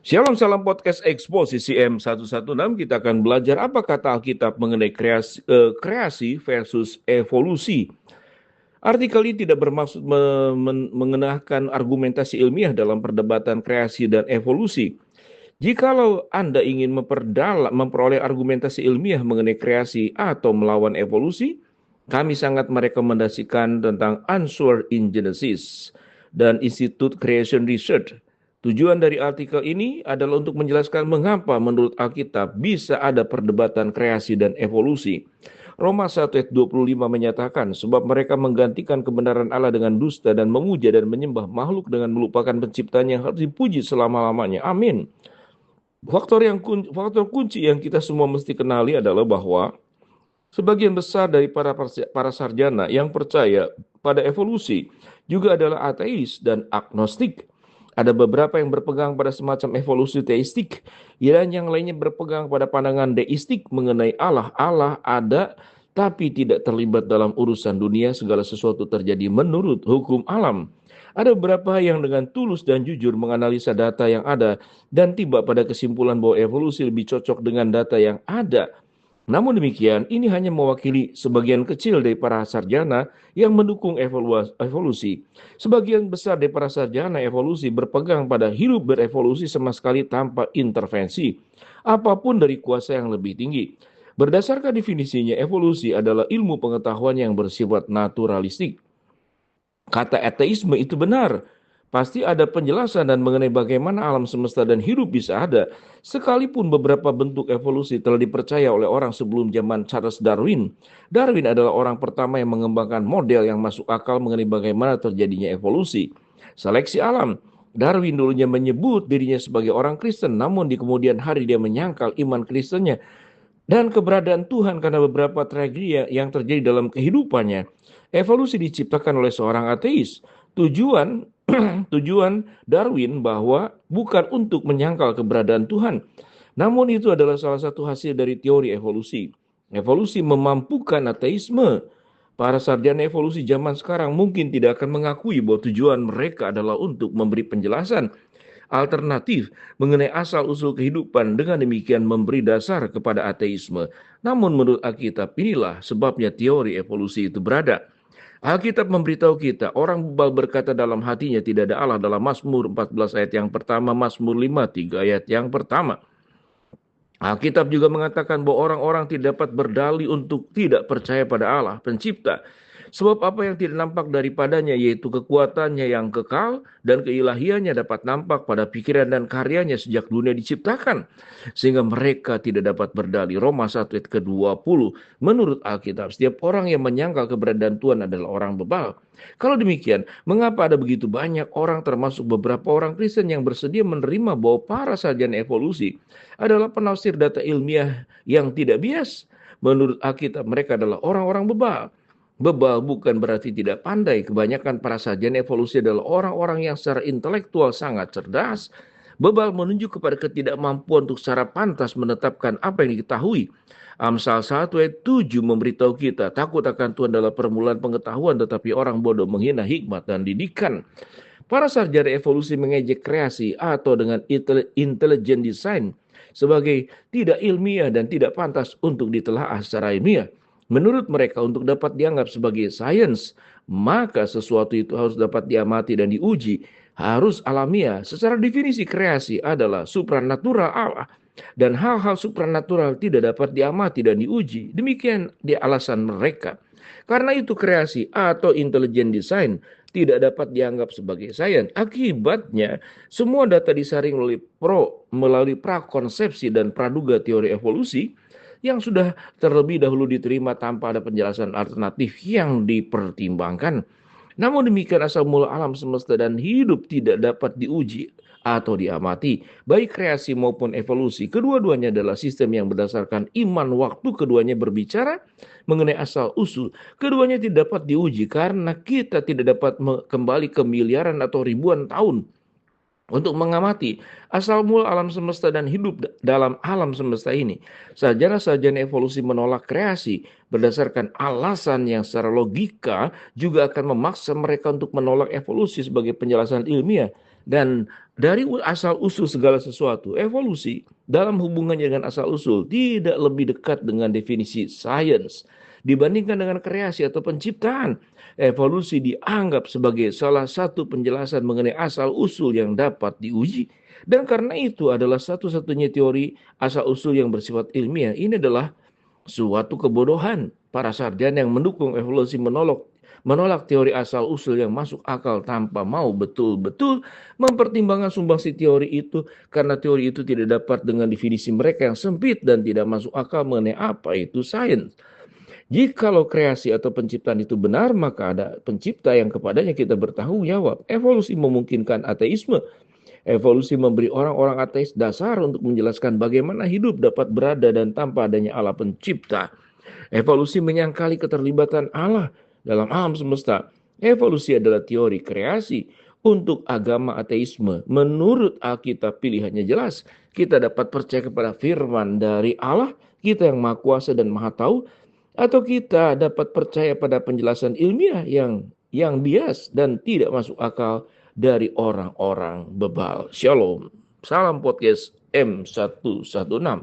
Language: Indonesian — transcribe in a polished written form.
Shalom salam podcast Eksposisi M116. Kita akan belajar apa kata Alkitab mengenai kreasi versus evolusi. Artikel ini tidak bermaksud mengenakan argumentasi ilmiah dalam perdebatan kreasi dan evolusi. Jikalau Anda ingin memperoleh argumentasi ilmiah mengenai kreasi atau melawan evolusi, kami sangat merekomendasikan tentang Answer in Genesis dan Institute Creation Research. Tujuan dari artikel ini adalah untuk menjelaskan mengapa menurut Alkitab bisa ada perdebatan kreasi dan evolusi. Roma 1 ayat 25 menyatakan, sebab mereka menggantikan kebenaran Allah dengan dusta dan memuja dan menyembah makhluk dengan melupakan penciptanya yang harus dipuji selama-lamanya. Amin. Faktor kunci yang kita semua mesti kenali adalah bahwa sebagian besar dari para sarjana yang percaya pada evolusi juga adalah ateis dan agnostik. Ada beberapa yang berpegang pada semacam evolusi teistik, dan yang lainnya berpegang pada pandangan deistik mengenai Allah. Allah ada, tapi tidak terlibat dalam urusan dunia, segala sesuatu terjadi menurut hukum alam. Ada beberapa yang dengan tulus dan jujur menganalisa data yang ada dan tiba pada kesimpulan bahwa evolusi lebih cocok dengan data yang ada. Namun demikian, ini hanya mewakili sebagian kecil dari para sarjana yang mendukung evolusi. Sebagian besar dari para sarjana evolusi berpegang pada hidup berevolusi sama sekali tanpa intervensi apapun dari kuasa yang lebih tinggi. Berdasarkan definisinya, evolusi adalah ilmu pengetahuan yang bersifat naturalistik. Kata ateisme itu benar. Pasti ada penjelasan dan mengenai bagaimana alam semesta dan hidup bisa ada. Sekalipun beberapa bentuk evolusi telah dipercaya oleh orang sebelum zaman Charles Darwin. Darwin adalah orang pertama yang mengembangkan model yang masuk akal mengenai bagaimana terjadinya evolusi. Seleksi alam. Darwin dulunya menyebut dirinya sebagai orang Kristen, namun di kemudian hari dia menyangkal iman Kristennya dan keberadaan Tuhan karena beberapa tragedi yang terjadi dalam kehidupannya. Evolusi diciptakan oleh seorang ateis. Tujuan tujuan Darwin bahwa bukan untuk menyangkal keberadaan Tuhan, namun itu adalah salah satu hasil dari teori evolusi. Evolusi memampukan ateisme. Para sarjana evolusi zaman sekarang mungkin tidak akan mengakui bahwa tujuan mereka adalah untuk memberi penjelasan alternatif mengenai asal-usul kehidupan, dengan demikian memberi dasar kepada ateisme. Namun menurut Alkitab inilah sebabnya teori evolusi itu berada. Alkitab memberitahu kita, orang bebal berkata dalam hatinya tidak ada Allah dalam Mazmur 14 ayat yang pertama, Mazmur 5, 3 ayat yang pertama. Alkitab juga mengatakan bahwa orang-orang tidak dapat berdalih untuk tidak percaya pada Allah, pencipta. Sebab apa yang tidak nampak daripadanya, yaitu kekuatannya yang kekal dan keilahiannya dapat nampak pada pikiran dan karyanya sejak dunia diciptakan. Sehingga mereka tidak dapat berdalih. Roma 1 ayat ke-20. Menurut Alkitab, setiap orang yang menyangkal keberadaan Tuhan adalah orang bebal. Kalau demikian, mengapa ada begitu banyak orang termasuk beberapa orang Kristen yang bersedia menerima bahwa para sarjana evolusi adalah penafsir data ilmiah yang tidak bias? Menurut Alkitab, mereka adalah orang-orang bebal. Bebal bukan berarti tidak pandai. Kebanyakan para sarjana evolusi adalah orang-orang yang secara intelektual sangat cerdas. Bebal menunjuk kepada ketidakmampuan untuk secara pantas menetapkan apa yang diketahui. Amsal 1 ayat 7 memberitahu kita, takut akan Tuhan adalah permulaan pengetahuan, tetapi orang bodoh menghina hikmat dan didikan. Para sarjana evolusi mengejek kreasi atau dengan intelligent design sebagai tidak ilmiah dan tidak pantas untuk ditelaah secara ilmiah. Menurut mereka, untuk dapat dianggap sebagai sains, maka sesuatu itu harus dapat diamati dan diuji, harus alamiah. Secara definisi kreasi adalah supranatural Allah, dan hal-hal supranatural tidak dapat diamati dan diuji. Demikian di alasan mereka. Karena itu kreasi atau intelligent design tidak dapat dianggap sebagai sains. Akibatnya, semua data disaring melalui prakonsepsi dan praduga teori evolusi yang sudah terlebih dahulu diterima tanpa ada penjelasan alternatif yang dipertimbangkan. Namun demikian, asal mula alam semesta dan hidup tidak dapat diuji atau diamati, baik kreasi maupun evolusi. Kedua-duanya adalah sistem yang berdasarkan iman. Waktu keduanya berbicara mengenai asal usul, keduanya tidak dapat diuji karena kita tidak dapat kembali ke miliaran atau ribuan tahun untuk mengamati asal mula alam semesta dan hidup dalam alam semesta ini. Sarjana-sarjana evolusi menolak kreasi berdasarkan alasan yang secara logika juga akan memaksa mereka untuk menolak evolusi sebagai penjelasan ilmiah dan Dari asal-usul segala sesuatu, evolusi dalam hubungannya dengan asal-usul tidak lebih dekat dengan definisi sains dibandingkan dengan kreasi atau penciptaan. Evolusi dianggap sebagai salah satu penjelasan mengenai asal-usul yang dapat diuji. Dan karena itu adalah satu-satunya teori asal-usul yang bersifat ilmiah. Ini adalah suatu kebodohan para sarjana yang mendukung evolusi menolak teori asal-usul yang masuk akal tanpa mau betul-betul mempertimbangkan sumbangsi teori itu, karena teori itu tidak dapat dengan definisi mereka yang sempit dan tidak masuk akal mengenai apa itu sains. Jikalau kreasi atau penciptaan itu benar, maka ada pencipta yang kepadanya kita bertanggung jawab. Evolusi memungkinkan ateisme. Evolusi memberi orang-orang ateis dasar untuk menjelaskan bagaimana hidup dapat berada dan tanpa adanya Allah pencipta. Evolusi menyangkali keterlibatan Allah dalam alam semesta. Evolusi adalah teori kreasi. Untuk agama ateisme, menurut Alkitab pilihannya jelas. Kita dapat percaya kepada firman dari Allah, kita yang maha kuasa dan maha tahu, atau kita dapat percaya pada penjelasan ilmiah yang bias dan tidak masuk akal dari orang-orang bebal. Shalom. Salam podcast M116.